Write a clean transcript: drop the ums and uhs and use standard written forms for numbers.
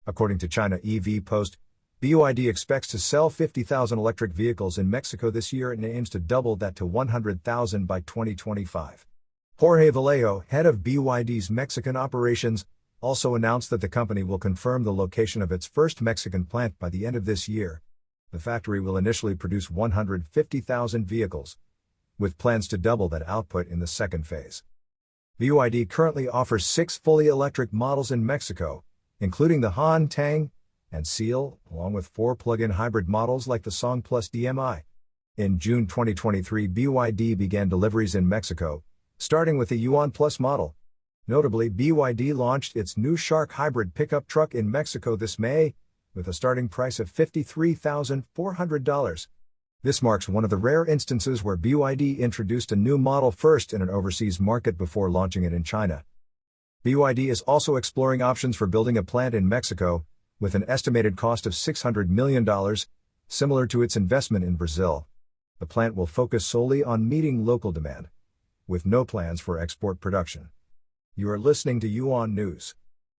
According to China EV Post, BYD expects to sell 50,000 electric vehicles in Mexico this year and aims to double that to 100,000 by 2025. Jorge Vallejo, head of BYD's Mexican operations, also announced that the company will confirm the location of its first Mexican plant by the end of this year. The factory will initially produce 150,000 vehicles, with plans to double that output in the second phase. BYD currently offers 6 fully electric models in Mexico, including the Han, Tang, and Seal, along with 4 plug-in hybrid models like the Song Plus DMI. In June 2023, BYD began deliveries in Mexico, starting with the Yuan Plus model. Notably, BYD launched its new Shark hybrid pickup truck in Mexico this May, with a starting price of $53,400. This marks one of the rare instances where BYD introduced a new model first in an overseas market before launching it in China. BYD is also exploring options for building a plant in Mexico, with an estimated cost of $600 million, similar to its investment in Brazil. The plant will focus solely on meeting local demand, with no plans for export production. You are listening to Yuan News.